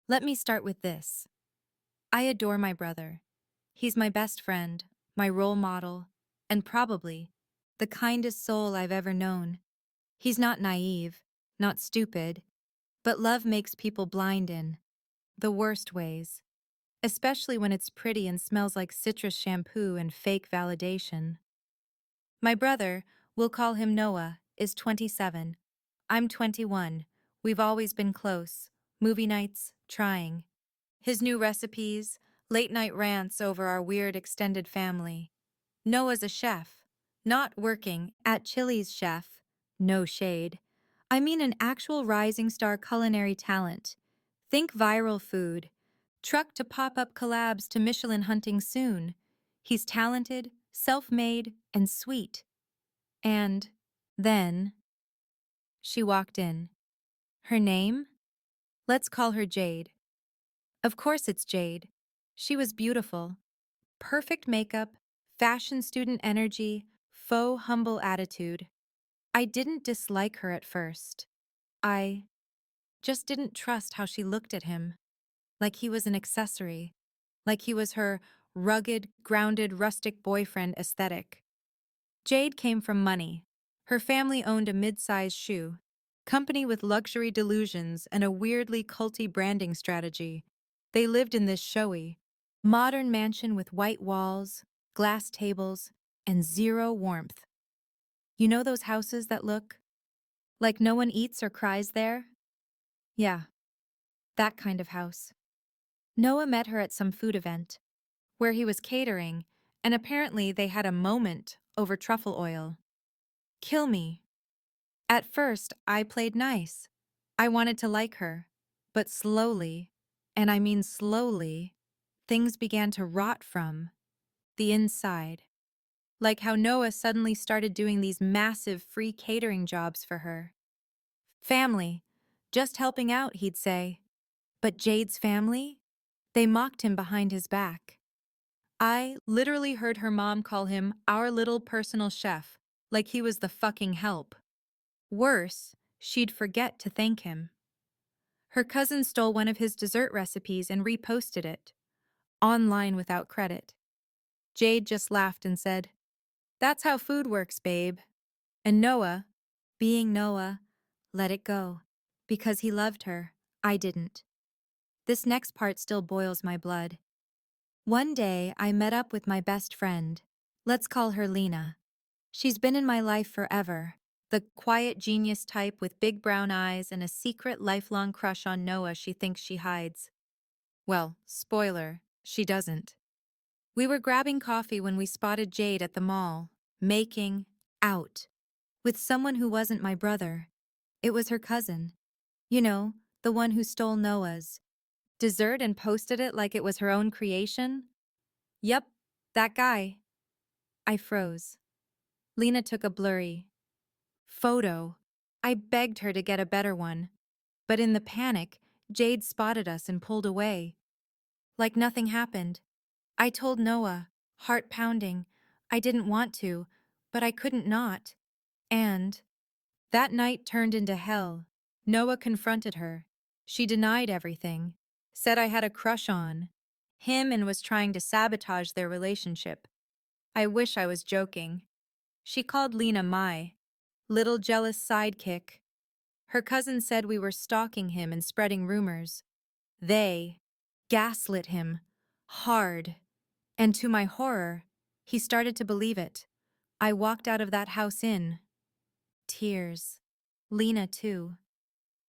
Let me start with this. I adore my brother. He's my best friend, my role model, and probably the kindest soul I've ever known. He's not naive, not stupid, but love makes people blind in the worst ways, especially when it's pretty and smells like citrus shampoo and fake validation. My brother, we'll call him Noah, is 27. I'm 21. We've always been close. Movie nights, trying. His new recipes, late night rants over our weird extended family. Noah's a chef. Not working at Chili's chef. No shade. I mean an actual rising star culinary talent. Think viral food. Truck to pop-up collabs to Michelin hunting soon. He's talented, self-made, and sweet. And then she walked in. Her name? Let's call her Jade. Of course it's Jade. She was beautiful. Perfect makeup, fashion student energy, faux humble attitude. I didn't dislike her at first. I just didn't trust how she looked at him. Like he was an accessory. Like he was her rugged, grounded, rustic boyfriend aesthetic. Jade came from money. Her family owned a mid-sized shoe company with luxury delusions and a weirdly culty branding strategy. They lived in this showy, modern mansion with white walls, glass tables, and zero warmth. You know those houses that look like no one eats or cries there? Yeah, that kind of house. Noah met her at some food event, where he was catering, and apparently they had a moment over truffle oil. Kill me. At first, I played nice. I wanted to like her. But slowly, and I mean slowly, things began to rot from the inside. Like how Noah suddenly started doing these massive free catering jobs for her. Family. Just helping out, he'd say. But Jade's family? They mocked him behind his back. I literally heard her mom call him our little personal chef, like he was the fucking help. Worse, she'd forget to thank him. Her cousin stole one of his dessert recipes and reposted it, online without credit. Jade just laughed and said, "That's how food works, babe." And Noah, being Noah, let it go. Because he loved her, I didn't. This next part still boils my blood. One day, I met up with my best friend. Let's call her Lena. She's been in my life forever. The quiet genius type with big brown eyes and a secret lifelong crush on Noah she thinks she hides. Well, spoiler, she doesn't. We were grabbing coffee when we spotted Jade at the mall, making out with someone who wasn't my brother. It was her cousin. You know, the one who stole Noah's dessert and posted it like it was her own creation? Yep, that guy. I froze. Lena took a blurry photo. I begged her to get a better one. But in the panic, Jade spotted us and pulled away. Like nothing happened. I told Noah, heart pounding, I didn't want to, but I couldn't not. And that night turned into hell. Noah confronted her. She denied everything, said I had a crush on him and was trying to sabotage their relationship. I wish I was joking. She called Lena my little jealous sidekick. Her cousin said we were stalking him and spreading rumors. They gaslit him hard. And to my horror, he started to believe it. I walked out of that house in tears. Lena, too.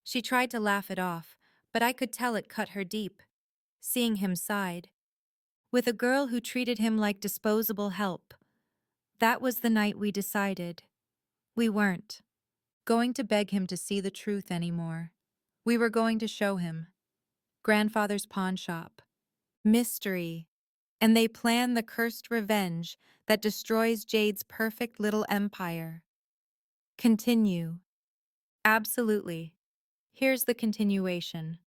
She tried to laugh it off, but I could tell it cut her deep, seeing him side with a girl who treated him like disposable help. That was the night we decided we weren't going to beg him to see the truth anymore. We were going to show him. Grandfather's pawn shop. Mystery. And they plan the cursed revenge that destroys Jade's perfect little empire. Continue. Absolutely. Here's the continuation.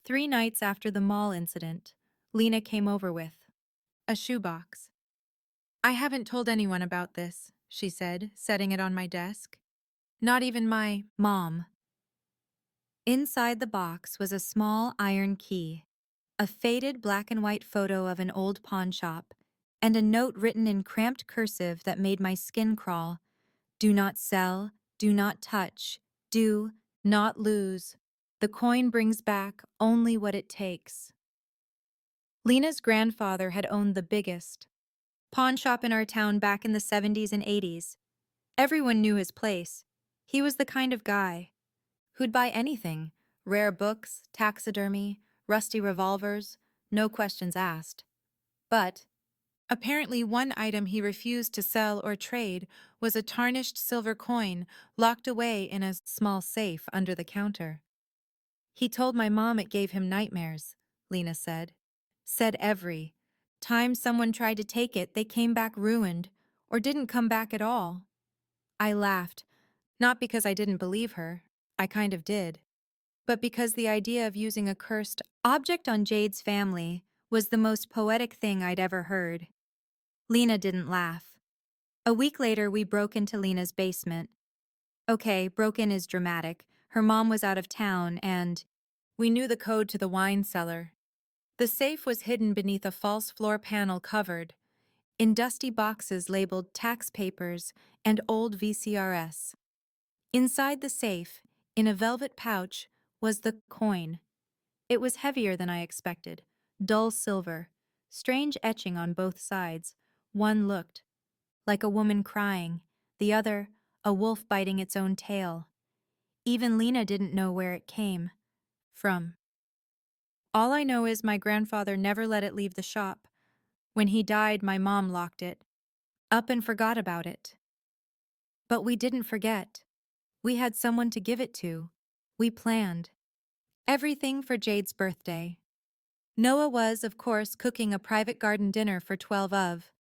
3 nights after the mall incident, Lena came over with a shoebox. I haven't told anyone about this, she said, setting it on my desk. Not even my mom. Inside the box was a small iron key, a faded black and white photo of an old pawn shop, and a note written in cramped cursive that made my skin crawl. Do not sell, do not touch, do not lose. The coin brings back only what it takes. Lena's grandfather had owned the biggest pawn shop in our town back in the 70s and 80s. Everyone knew his place. He was the kind of guy who'd buy anything: rare books, taxidermy, rusty revolvers, no questions asked. But apparently, one item he refused to sell or trade was a tarnished silver coin locked away in a small safe under the counter. He told my mom it gave him nightmares, Lena said. Said every time someone tried to take it, they came back ruined or didn't come back at all. I laughed, not because I didn't believe her, I kind of did, but because the idea of using a cursed object on Jade's family was the most poetic thing I'd ever heard. Lena didn't laugh. A week later, we broke into Lena's basement. Okay, broke in is dramatic. Her mom was out of town, and we knew the code to the wine cellar. The safe was hidden beneath a false floor panel covered in dusty boxes labeled tax papers and old VCRS. Inside the safe, in a velvet pouch, was the coin. It was heavier than I expected, dull silver, strange etching on both sides. One looked like a woman crying, the other, a wolf biting its own tail. Even Lena didn't know where it came from. All I know is my grandfather never let it leave the shop. When he died, my mom locked it up and forgot about it. But we didn't forget. We had someone to give it to. We planned everything for Jade's birthday. Noah was, of course, cooking a private garden dinner for 12 of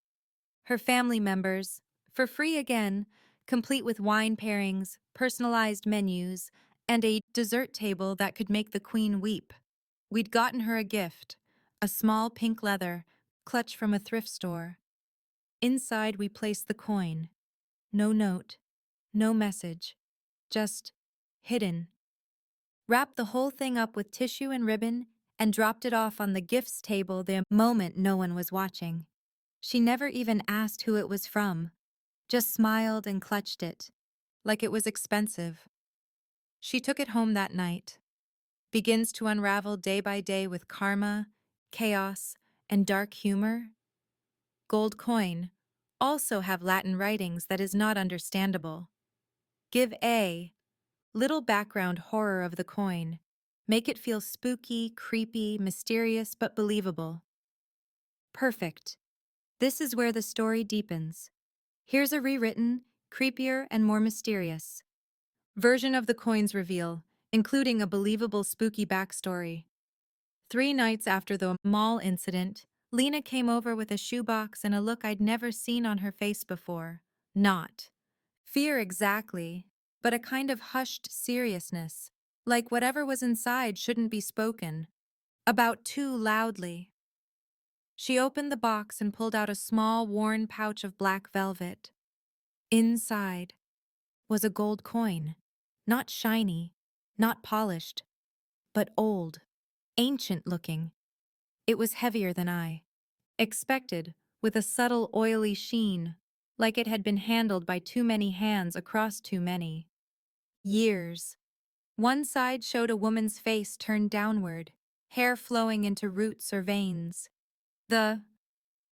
her family members, for free again, complete with wine pairings, personalized menus, and a dessert table that could make the queen weep. We'd gotten her a gift, a small pink leather clutch from a thrift store. Inside we placed the coin. No note, no message, just hidden. Wrapped the whole thing up with tissue and ribbon and dropped it off on the gifts table the moment no one was watching. She never even asked who it was from, just smiled and clutched it, like it was expensive. She took it home that night, begins to unravel day by day with karma, chaos, and dark humor. Gold coin also have Latin writings that is not understandable. Give a little background horror of the coin. Make it feel spooky, creepy, mysterious, but believable. Perfect. This is where the story deepens. Here's a rewritten, creepier, and more mysterious version of the coin's reveal, including a believable spooky backstory. 3 nights after the mall incident, Lena came over with a shoebox and a look I'd never seen on her face before. Not fear exactly, but a kind of hushed seriousness, like whatever was inside shouldn't be spoken about too loudly. She opened the box and pulled out a small, worn pouch of black velvet. Inside was a gold coin, not shiny, not polished, but old, ancient looking. It was heavier than I expected, with a subtle oily sheen, like it had been handled by too many hands across too many years. One side showed a woman's face turned downward, hair flowing into roots or veins. The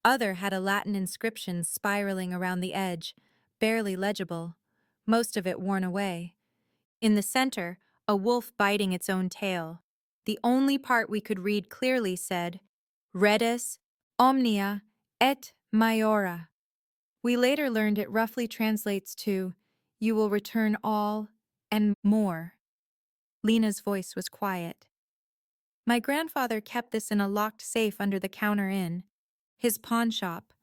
other had a Latin inscription spiraling around the edge, barely legible, most of it worn away. In the center, a wolf biting its own tail. The only part we could read clearly said, Redus omnia et maiora. We later learned it roughly translates to, You will return all and more. Lena's voice was quiet. My grandfather kept this in a locked safe under the counter in his pawn shop.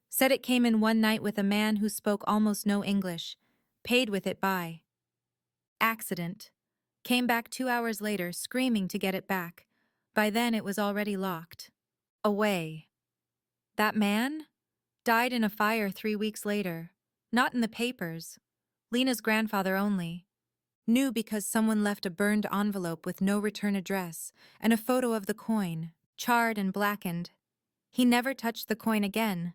Said it came in one night with a man who spoke almost no English, paid with it by accident. Came back 2 hours later, screaming to get it back. By then it was already locked away. That man died in a fire 3 weeks later. Not in the papers. Lena's grandfather only. Knew because someone left a burned envelope with no return address and a photo of the coin, charred and blackened. He never touched the coin again,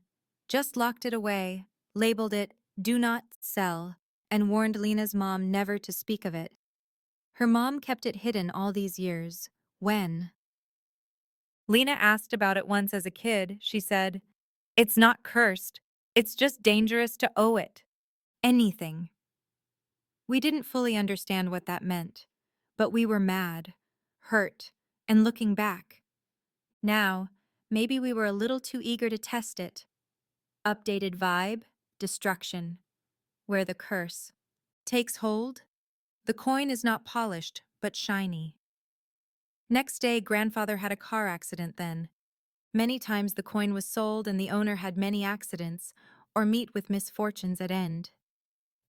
just locked it away, labeled it "Do Not Sell," and warned Lena's mom never to speak of it. Her mom kept it hidden all these years. When Lena asked about it once as a kid, she said, "It's not cursed. It's just dangerous to owe it. Anything." We didn't fully understand what that meant, but we were mad, hurt, and looking back. Now, maybe we were a little too eager to test it. Updated vibe, destruction. Where the curse takes hold, the coin is not polished, but shiny. Next day, grandfather had a car accident then. Many times the coin was sold and the owner had many accidents, or meet with misfortunes at end.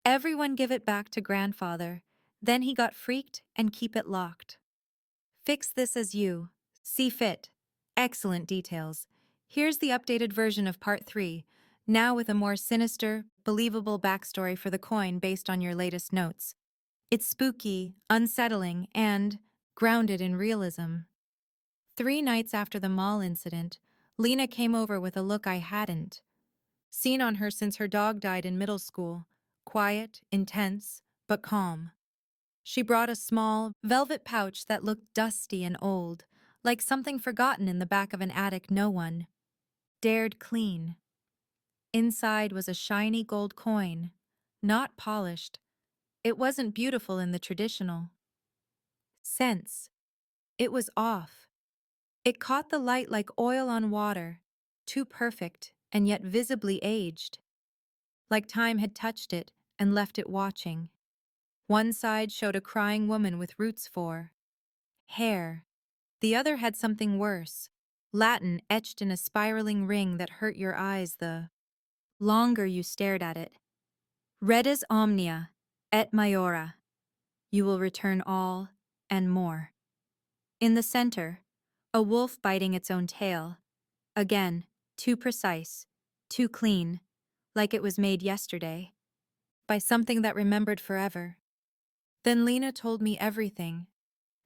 Everyone give it back to grandfather. Then he got freaked and keep it locked. Fix this as you see fit. Excellent details. Here's the updated version of part 3, now with a more sinister, believable backstory for the coin based on your latest notes. It's spooky, unsettling, and grounded in realism. 3 nights after the mall incident, Lena came over with a look I hadn't seen on her since her dog died in middle school. Quiet, intense, but calm. She brought a small, velvet pouch that looked dusty and old, like something forgotten in the back of an attic no one dared clean. Inside was a shiny gold coin, not polished. It wasn't beautiful in the traditional sense. It was off. It caught the light like oil on water, too perfect and yet visibly aged, like time had touched it and left it watching. One side showed a crying woman with roots for hair. The other had something worse, Latin etched in a spiraling ring that hurt your eyes the longer you stared at it. Redes omnia, et maiora. You will return all and more. In the center, a wolf biting its own tail. Again, too precise, too clean, like it was made yesterday, by something that remembered forever. Then Lena told me everything.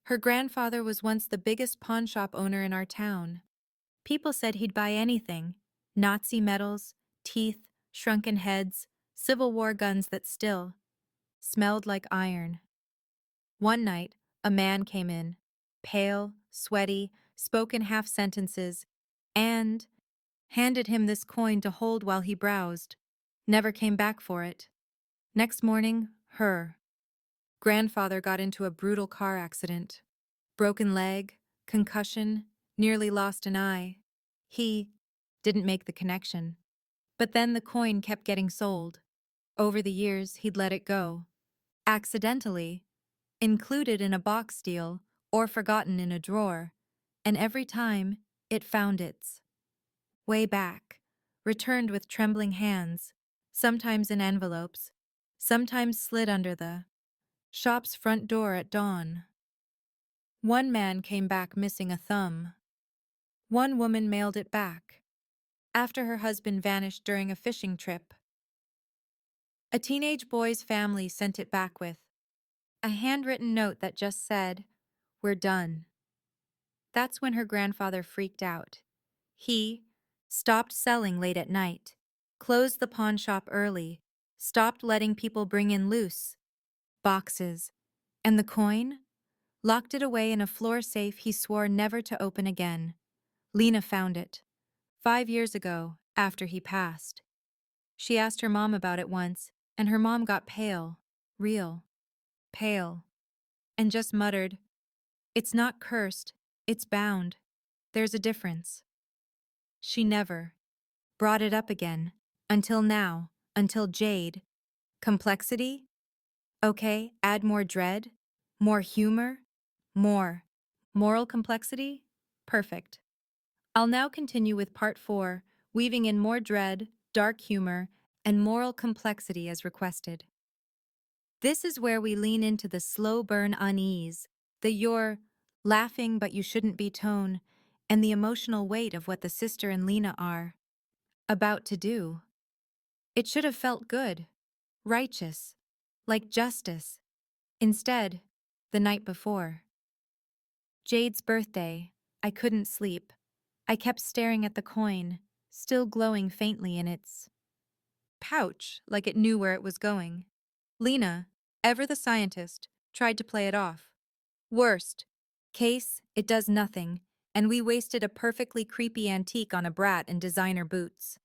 Her grandfather was once the biggest pawnshop owner in our town. People said he'd buy anything: Nazi medals, teeth, shrunken heads, Civil War guns that still smelled like iron. One night, a man came in, pale, sweaty, spoke in half sentences, and handed him this coin to hold while he browsed. Never came back for it. Next morning, her grandfather got into a brutal car accident. Broken leg, concussion, nearly lost an eye. He didn't make the connection. But then the coin kept getting sold. Over the years, he'd let it go. Accidentally, included in a box deal, or forgotten in a drawer. And every time, it found its way back, returned with trembling hands, sometimes in envelopes, sometimes slid under the shop's front door at dawn. One man came back missing a thumb. One woman mailed it back after her husband vanished during a fishing trip. A teenage boy's family sent it back with a handwritten note that just said, "We're done." That's when her grandfather freaked out. He stopped selling late at night, closed the pawn shop early, stopped letting people bring in loose boxes, and the coin? Locked it away in a floor safe he swore never to open again. Lena found it 5 years ago, after he passed. She asked her mom about it once, and her mom got pale, real pale, and just muttered, "It's not cursed, it's bound. There's a difference." She never brought it up again, until now, until Jade. Complexity? Okay, add more dread, more humor, more moral complexity? Perfect. I'll now continue with part 4, weaving in more dread, dark humor, and moral complexity as requested. This is where we lean into the slow burn unease, the you're laughing but you shouldn't be tone, and the emotional weight of what the sister and Lena are about to do. It should have felt good, righteous, like justice. Instead, the night before, Jade's birthday, I couldn't sleep. I kept staring at the coin, still glowing faintly in its pouch, like it knew where it was going. Lena, ever the scientist, tried to play it off. Worst case, it does nothing, and we wasted a perfectly creepy antique on a brat in designer boots.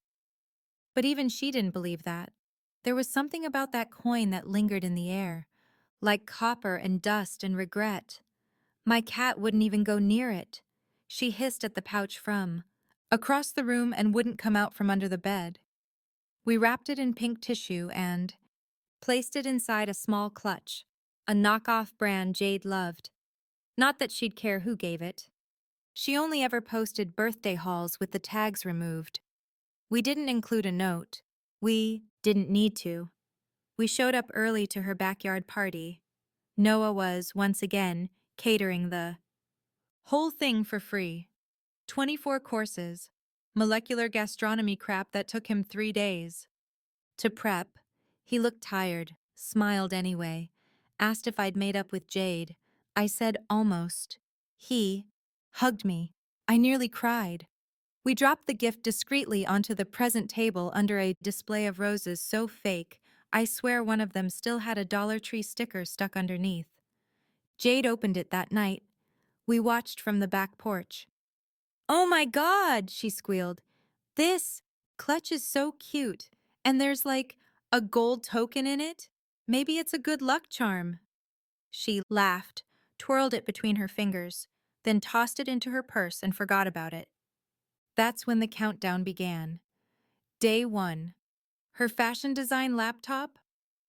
But even she didn't believe that. There was something about that coin that lingered in the air, like copper and dust and regret. My cat wouldn't even go near it. She hissed at the pouch from across the room and wouldn't come out from under the bed. We wrapped it in pink tissue and placed it inside a small clutch, a knockoff brand Jade loved. Not that she'd care who gave it. She only ever posted birthday hauls with the tags removed. We didn't include a note. We didn't need to. We showed up early to her backyard party. Noah was, once again, catering the whole thing for free. 24 courses. Molecular gastronomy crap that took him 3 days. To prep, he looked tired, smiled anyway, asked if I'd made up with Jade. I said almost. He hugged me. I nearly cried. We dropped the gift discreetly onto the present table under a display of roses so fake, I swear one of them still had a Dollar Tree sticker stuck underneath. Jade opened it that night. We watched from the back porch. "Oh my God," she squealed. "This clutch is so cute, and there's like a gold token in it. Maybe it's a good luck charm." She laughed, twirled it between her fingers, then tossed it into her purse and forgot about it. That's when the countdown began. Day 1. Her fashion design laptop?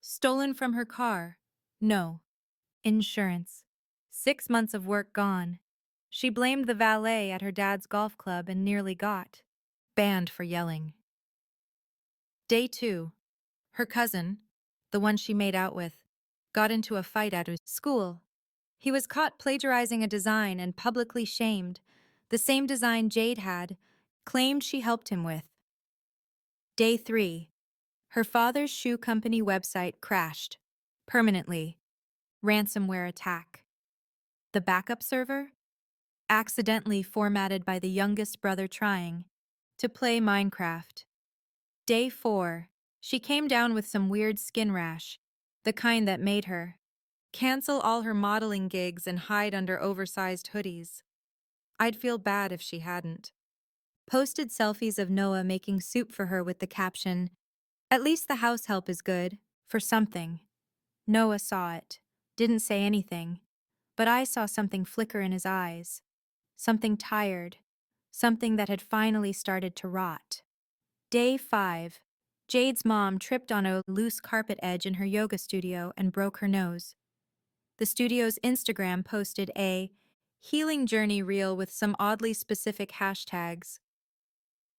Stolen from her car. No. Insurance. 6 months of work gone. She blamed the valet at her dad's golf club and nearly got banned for yelling. Day 2. Her cousin, the one she made out with, got into a fight at her school. He was caught plagiarizing a design and publicly shamed, the same design Jade had, claimed she helped him with. Day 3. Her father's shoe company website crashed. Permanently. Ransomware attack. The backup server? Accidentally formatted by the youngest brother trying to play Minecraft. Day 4. She came down with some weird skin rash, the kind that made her cancel all her modeling gigs and hide under oversized hoodies. I'd feel bad if she hadn't. Posted selfies of Noah making soup for her with the caption, "At least the house help is good, for something." Noah saw it, didn't say anything, but I saw something flicker in his eyes. Something tired, something that had finally started to rot. Day 5. Jade's mom tripped on a loose carpet edge in her yoga studio and broke her nose. The studio's Instagram posted a healing journey reel with some oddly specific hashtags.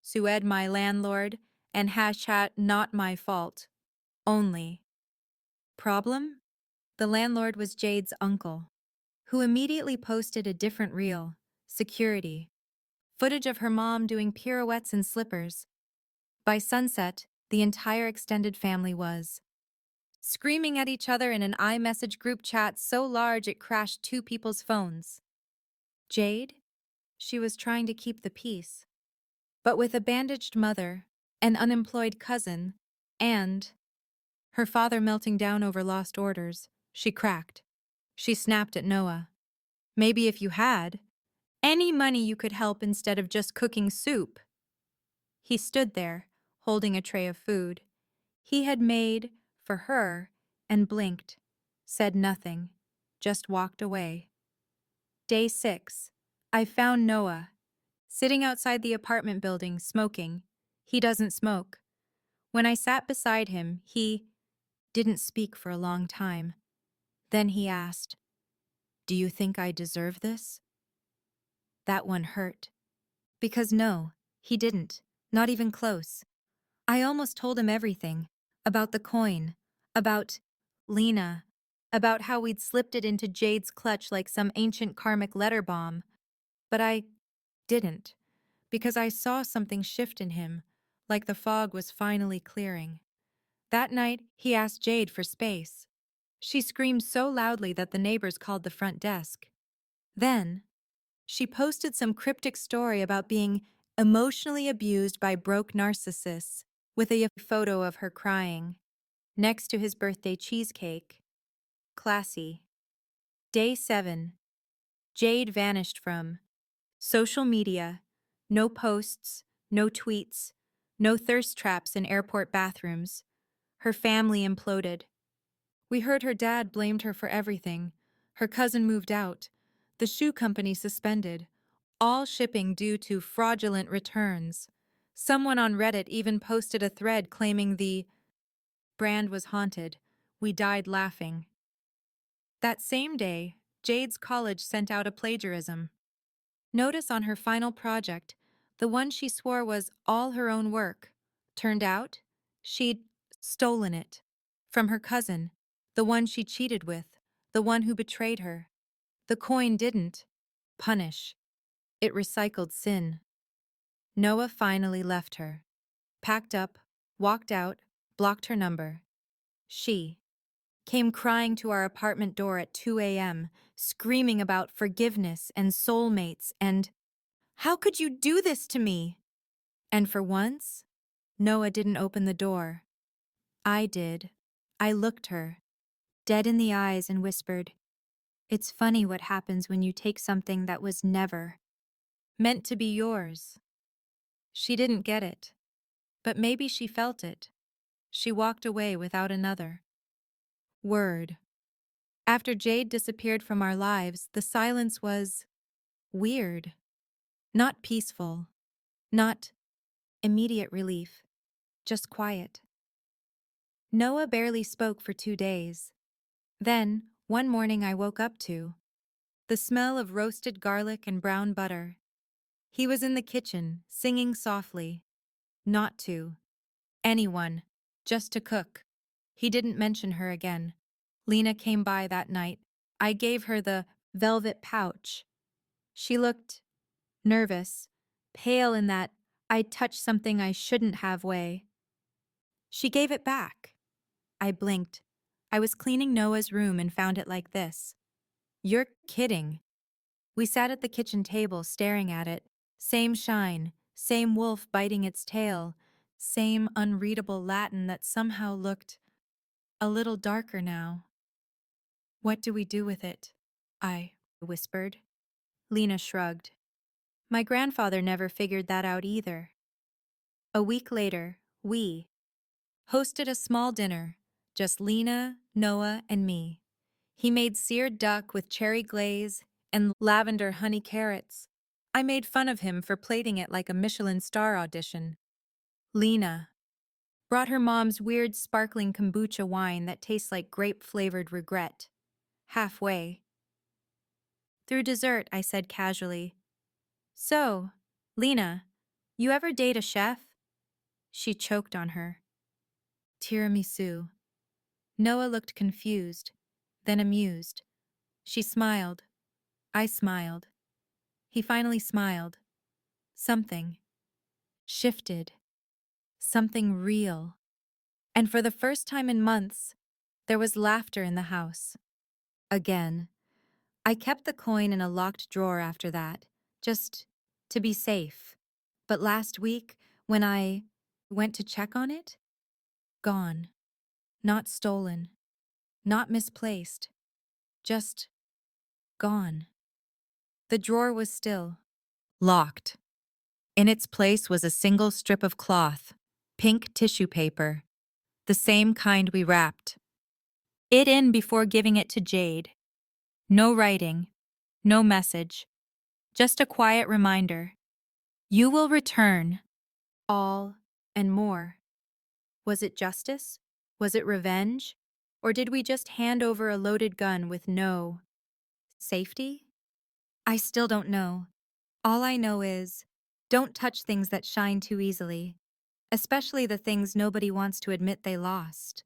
Sued my landlord and hashtag not my fault. Only. Problem? The landlord was Jade's uncle, who immediately posted a different reel, security. Footage of her mom doing pirouettes in slippers. By sunset, the entire extended family was screaming at each other in an iMessage group chat so large it crashed 2 people's phones. Jade? She was trying to keep the peace. But with a bandaged mother, an unemployed cousin, and her father melting down over lost orders, she cracked. She snapped at Noah. "Maybe if you had any money you could help instead of just cooking soup." He stood there, holding a tray of food he had made for her, and blinked, said nothing, just walked away. Day 6. I found Noah, sitting outside the apartment building, smoking. He doesn't smoke. When I sat beside him, he didn't speak for a long time. Then he asked, "Do you think I deserve this?" That one hurt. Because no, he didn't, not even close. I almost told him everything, about the coin, about Lena, about how we'd slipped it into Jade's clutch like some ancient karmic letter bomb. But I didn't, because I saw something shift in him, like the fog was finally clearing. That night, he asked Jade for space. She screamed so loudly that the neighbors called the front desk. Then, she posted some cryptic story about being emotionally abused by broke narcissists, with a photo of her crying, next to his birthday cheesecake. Classy. Day 7. Jade vanished from social media. No posts, no tweets, no thirst traps in airport bathrooms. Her family imploded. We heard her dad blamed her for everything. Her cousin moved out. The shoe company suspended. All shipping due to fraudulent returns. Someone on Reddit even posted a thread claiming the brand was haunted. We died laughing. That same day, Jade's college sent out a plagiarism notice on her final project, the one she swore was all her own work. Turned out, she'd stolen it. From her cousin, the one she cheated with, the one who betrayed her. The coin didn't punish, it recycled sin. Noah finally left her. Packed up, walked out, blocked her number. She came crying to our apartment door at 2 a.m., screaming about forgiveness and soulmates and, "How could you do this to me?" And for once, Noah didn't open the door. I did. I looked her, dead in the eyes, and whispered, "It's funny what happens when you take something that was never meant to be yours." She didn't get it, but maybe she felt it. She walked away without another word. After Jade disappeared from our lives, the silence was weird, not peaceful, not immediate relief, just quiet. Noah barely spoke for 2 days. Then, one morning I woke up to the smell of roasted garlic and brown butter. He was in the kitchen, singing softly. Not to anyone, just to cook. He didn't mention her again. Lena came by that night. I gave her the velvet pouch. She looked nervous, pale in that I touched something I shouldn't have way. She gave it back. I blinked. I was cleaning Noah's room and found it like this. You're kidding. We sat at the kitchen table staring at it. Same shine, same wolf biting its tail, same unreadable Latin that somehow looked a little darker now. What do we do with it? I whispered. Lena shrugged. My grandfather never figured that out either. A week later, we hosted a small dinner, just Lena, Noah, and me. He made seared duck with cherry glaze and lavender honey carrots. I made fun of him for plating it like a Michelin star audition. Lena brought her mom's weird sparkling kombucha wine that tastes like grape-flavored regret. Halfway through dessert, I said casually, "So, Lena, you ever date a chef?" She choked on her tiramisu. Noah looked confused, then amused. She smiled. I smiled. He finally smiled. Something shifted. Something real. And for the first time in months, there was laughter in the house. Again. I kept the coin in a locked drawer after that, just to be safe. But last week, when I went to check on it, gone. Not stolen. Not misplaced. Just gone. The drawer was still locked. In its place was a single strip of cloth, pink tissue paper, the same kind we wrapped it in before giving it to Jade. No writing, no message, just a quiet reminder. You will return. All and more. Was it justice? Was it revenge? Or did we just hand over a loaded gun with no safety? I still don't know. All I know is, don't touch things that shine too easily, especially the things nobody wants to admit they lost.